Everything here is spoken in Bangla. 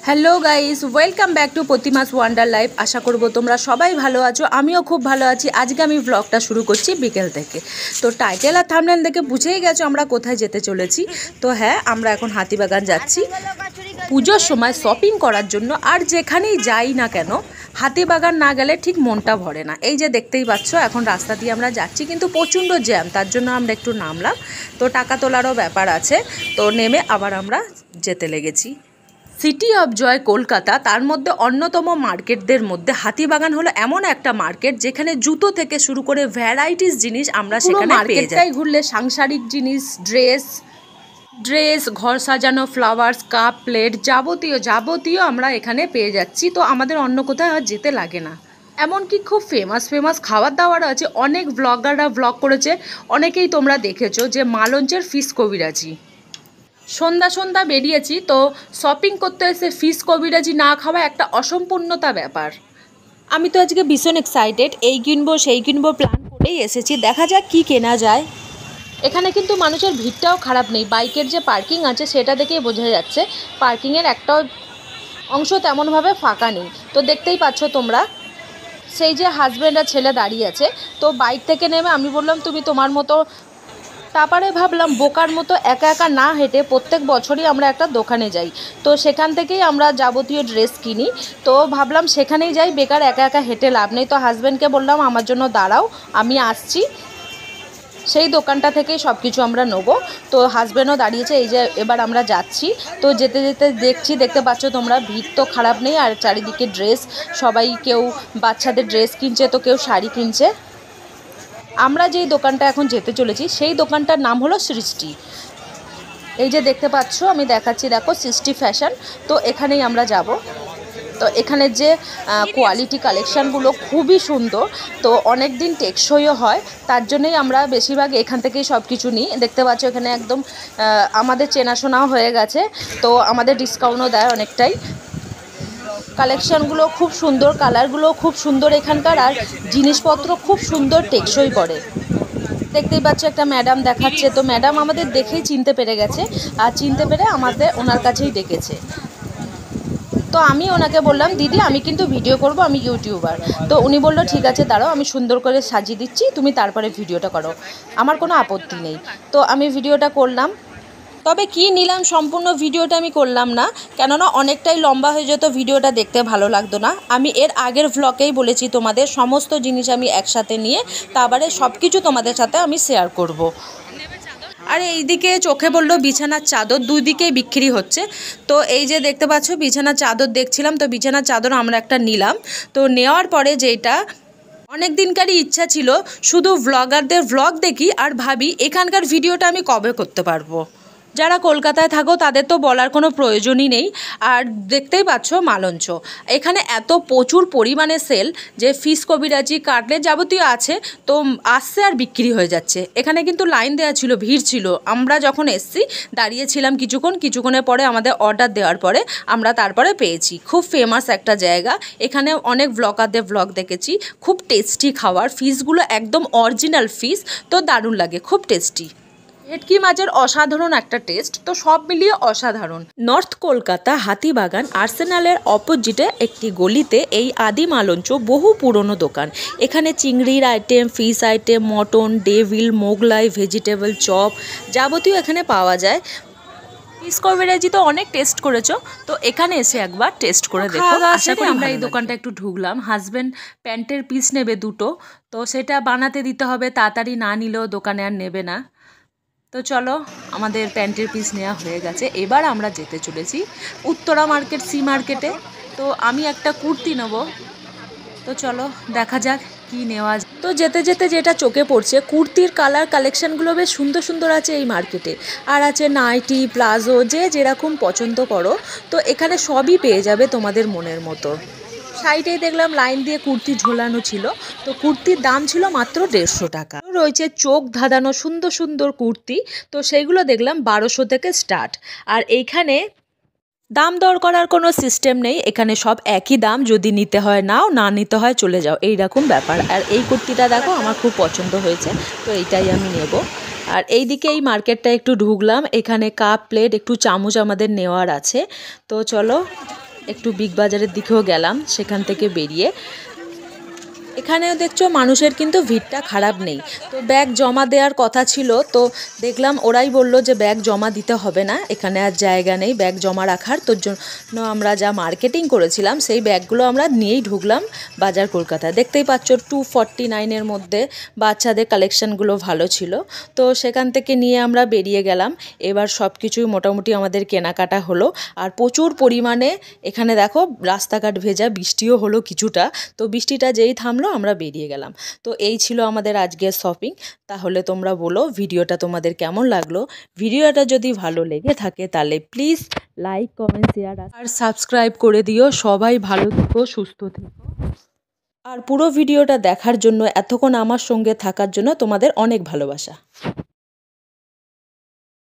Hello guys, welcome back to Pratima's wonder life. আশা করব তোমরা সবাই ভালো আছো, আমিও খুব ভালো আছি। আজকে আমি ব্লগটা শুরু করছি বিকেল থেকে। তো টাইটেল আর থাম্বনেল দেখে বুঝেই গেছো আমরা কোথায় যেতে চলেছি। তো হ্যাঁ, আমরা এখন হাতিবাগান যাচ্ছি পুজোর সময় শপিং করার জন্য। আর যেখানেই যাই না কেন, হাতিবাগান না গেলে ঠিক মনটা ভরে না। এই যে দেখতেই পাচ্ছ, এখন রাস্তা দিয়ে আমরা যাচ্ছি, কিন্তু প্রচণ্ড জ্যাম, তার জন্য আমরা একটু নামলাম। তো টাকা তোলারও ব্যাপার আছে, তো নেমে আবার আমরা যেতে লেগেছি। সিটি অফ জয় কলকাতা, তার মধ্যে অন্যতম মার্কেটদের মধ্যে হাতিবাগান হলো এমন একটা মার্কেট যেখানে জুতো থেকে শুরু করে ভ্যারাইটিস জিনিস আমরা সেখানে পেয়ে যাই। ঘুরলে সাংসারিক জিনিস, ড্রেস, ঘর সাজানো, ফ্লাওয়ার্স, কাপ, প্লেট, যাবতীয় আমরা এখানে পেয়ে যাচ্ছি। তো আমাদের অন্য কোথাও আর যেতে লাগে না। এমনকি খুব ফেমাস খাবার দাবার আছে। অনেক ব্লগাররা ব্লগ করেছে, অনেকেই তোমরা দেখেছো যে মালঞ্চের ফিশ কবিরাজি। সন্ধ্যা বেরিয়েছি, তো শপিং করতে এসে ফিশ কবিরাজি না খাওয়া একটা অসম্পূর্ণতা ব্যাপার। আমি তো আজকে ভীষণ এক্সাইটেড, এই কিনবো সেই কিনবো প্ল্যান করেই এসেছি। দেখা যাক কি কেনা যায়। এখানে কিন্তু মানুষের ভিড়টাও খারাপ নেই। বাইকের যে পার্কিং আছে সেটা দেখেই বোঝা যাচ্ছে পার্কিংয়ের একটা অংশ তেমনভাবে ফাঁকা নেই। তো দেখতেই পাচ্ছ তোমরা, সেই যে হাজব্যান্ড আর ছেলে দাঁড়িয়ে আছে। তো বাইক থেকে নেমে আমি বললাম তুমি তোমার মতো, তারপরে ভাবলাম বোকার মতো একা একা না হেঁটে প্রত্যেক বছরই আমরা একটা দোকানে যাই, তো সেখান থেকেই আমরা যাবতীয় ড্রেস কিনি। তো ভাবলাম সেখানেই যাই, বেকার একা একা হেঁটে লাভ নেই। তো হাজব্যান্ডকে বললাম আমার জন্য দাঁড়াও, আমি আসছি, সেই দোকানটা থেকেই সব কিছু আমরা নেবো। তো হাজব্যান্ডও দাঁড়িয়েছে, এই যে এবার আমরা যাচ্ছি। তো যেতে যেতে দেখতে পাচ্ছ তোমরা, ভিড় তো খারাপ নেই, আর চারিদিকে ড্রেস, সবাই কেউ বাচ্চাদের ড্রেস কিনছে, তো কেউ শাড়ি কিনছে। আমরা যেই দোকানটা এখন যেতে চলেছি সেই দোকানটার নাম হলো সৃষ্টি। এই যে দেখতে পাচ্ছ, আমি দেখাচ্ছি, দেখো সৃষ্টি ফ্যাশন। তো এখানেই আমরা যাব। তো এখানে যে কোয়ালিটি কালেকশানগুলো খুবই সুন্দর, তো অনেক দিন টেকসইও হয়, তার জন্যই আমরা বেশিরভাগ এখান থেকেই সব কিছু নিই। দেখতে পাচ্ছ এখানে একদম আমাদের চেনাশোনাও হয়ে গেছে, তো আমাদের ডিসকাউন্টও দেয় অনেকটাই। কালেকশানগুলো খুব সুন্দর, কালারগুলো খুব সুন্দর এখানকার, আর জিনিসপত্র খুব সুন্দর টেকসই করে। দেখতেই পাচ্ছ একটা ম্যাডাম দেখাচ্ছে, তো ম্যাডাম আমাদের দেখেই চিনতে পেরে গেছে, আর চিনতে পেরে আমাদের ওনার কাছেই ডেকেছে। তো আমি ওনাকে বললাম দিদি আমি কিন্তু ভিডিও করব, আমি ইউটিউবার। তো উনি বললো ঠিক আছে দাঁড়াও, আমি সুন্দর করে সাজিয়ে দিচ্ছি, তুমি তারপরে ভিডিওটা করো, আমার কোনো আপত্তি নেই। তো আমি ভিডিওটা করলাম, তবে কি নিলাম সম্পূর্ণ ভিডিওটা আমি করলাম না, কেননা অনেকটাই লম্বা হয়ে যেত, ভিডিওটা দেখতে ভালো লাগতো না। আমি এর আগের ভ্লগেই বলেছি তোমাদের, সমস্ত জিনিস আমি একসাথে নিয়ে তারপরে সব কিছু তোমাদের সাথে আমি শেয়ার করব। আর এইদিকে চোখে বললো বিছানার চাদর, দুই দিকেই বিক্রি হচ্ছে। তো এই যে দেখতে পাচ্ছ বিছানার চাদর দেখছিলাম, তো বিছানার চাদর আমরা একটা নিলাম। তো নেওয়ার পরে যেটা অনেক দিনকারই ইচ্ছা ছিল, শুধু ভ্লগারদের ভ্লগ দেখি আর ভাবি এখানকার ভিডিওটা আমি কবে করতে পারবো। যারা কলকাতায় থাকো তাদের তো বলার কোনো প্রয়োজনই নেই। আর দেখতেই পাচ্ছ মালঞ্চ, এখানে এত প্রচুর পরিমাণে সেল, যে ফিশ কবিরাজি, কাটলেট যাবতীয় আছে, তো আসছে আর বিক্রি হয়ে যাচ্ছে। এখানে কিন্তু লাইন দেওয়া ছিল, ভিড় ছিল। আমরা যখন এসছি দাঁড়িয়েছিলাম কিছুক্ষণের পরে আমাদের অর্ডার দেওয়ার পরে আমরা তারপরে পেয়েছি। খুব ফেমাস একটা জায়গা, এখানে অনেক ব্লগারদের ব্লগ দেখেছি। খুব টেস্টি খাবার, ফিশগুলো একদম অরিজিনাল ফিশ, তো দারুণ লাগে, খুব টেস্টি। ভেটকি মাছের অসাধারণ একটা টেস্ট, তো সব মিলিয়ে অসাধারণ। নর্থ কলকাতা হাতিবাগান আর্সেনালের অপোজিটে একটি গলিতে এই আদি মালঞ্চ, বহু পুরনো দোকান। এখানে চিংড়ির item, fish item, mutton, devil, Mughlai, vegetable chop যাবতীয় এখানে পাওয়া যায়। ফিশ কবিরাজি তো অনেক টেস্ট করেছো, তো এখানে এসে একবার টেস্ট করে দেখো। আশা করি আমরা এই দোকানটা একটু ঢুকলাম। হাজব্যান্ড প্যান্টের পিস নেবে দুটো, তো সেটা বানাতে দিতে হবে, তাড়াতাড়ি না নিলেও দোকানে আর নেবে না। তো চলো, আমাদের প্যান্টের পিস নেওয়া হয়ে গেছে, এবার আমরা যেতে চলেছি উত্তরা মার্কেট, সি মার্কেটে। তো আমি একটা কুর্তি নেব, তো চলো দেখা যাক কি নেওয়া যায়। তো যেতে যেতে যেটা চোখে পড়ছে, কুর্তির কালার কালেকশানগুলো বেশ সুন্দর সুন্দর আছে এই মার্কেটে। আর আছে নাইটি, প্লাজো, যে যেরকম পছন্দ করো, তো এখানে সবই পেয়ে যাবে তোমাদের মনের মতো। সাইডেই দেখলাম লাইন দিয়ে কুর্তি ঝোলানো ছিল, তো কুর্তির দাম ছিল মাত্র 150 টাকা। রয়েছে চোখ ধাঁধানো সুন্দর সুন্দর কুর্তি, তো সেইগুলো দেখলাম 1200 থেকে স্টার্ট। আর এইখানে দাম দর করার কোনো সিস্টেম নেই, এখানে সব একই দাম, যদি নিতে হয় নাও, না নিতে হয় চলে যাও, এইরকম ব্যাপার। আর এই কুর্তিটা দেখো আমার খুব পছন্দ হয়েছে, তো এইটাই আমি নেব। আর এইদিকে এই মার্কেটটা একটু ঢুকলাম, এখানে কাপ, প্লেট, একটু চামচ আমাদের নেওয়ার আছে। তো চলো একটু বিগ বাজারের দিকেও গেলাম। সেখান থেকে বেরিয়ে এখানেও দেখছো মানুষের কিন্তু ভিড়টা খারাপ নেই। তো ব্যাগ জমা দেওয়ার কথা ছিল, তো দেখলাম ওরাই বলল যে ব্যাগ জমা দিতে হবে না, এখানে আর জায়গা নেই ব্যাগ জমা রাখার। তোর জন্য আমরা যা মার্কেটিং করেছিলাম সেই ব্যাগগুলো আমরা নিয়েই ঢুকলাম বাজার কলকাতায়। দেখতেই পাচ্ছ 249-এর মধ্যে বাচ্চাদের কালেকশানগুলো ভালো ছিল। তো সেখান থেকে নিয়ে আমরা বেরিয়ে গেলাম। এবার সব কিছুই মোটামুটি আমাদের কেনাকাটা হলো। আর প্রচুর পরিমাণে এখানে দেখো রাস্তাঘাট ভেজা, বৃষ্টিও হলো কিছুটা। তো বৃষ্টিটা যেই থামলো আমরা বেরিয়ে গেলাম। তো এই ছিল আমাদের আজকের শপিং। তাহলে তোমরা বলো ভিডিওটা তোমাদের কেমন লাগলো। ভিডিওটা যদি ভালো লেগে থাকে তাহলে প্লিজ লাইক, কমেন্ট, শেয়ার আর সাবস্ক্রাইব করে দিও। সবাই ভালো থেকো, সুস্থ থেকো। আর পুরো ভিডিওটা দেখার জন্য, এতক্ষণ আমার সঙ্গে থাকার জন্য তোমাদের অনেক ভালোবাসা।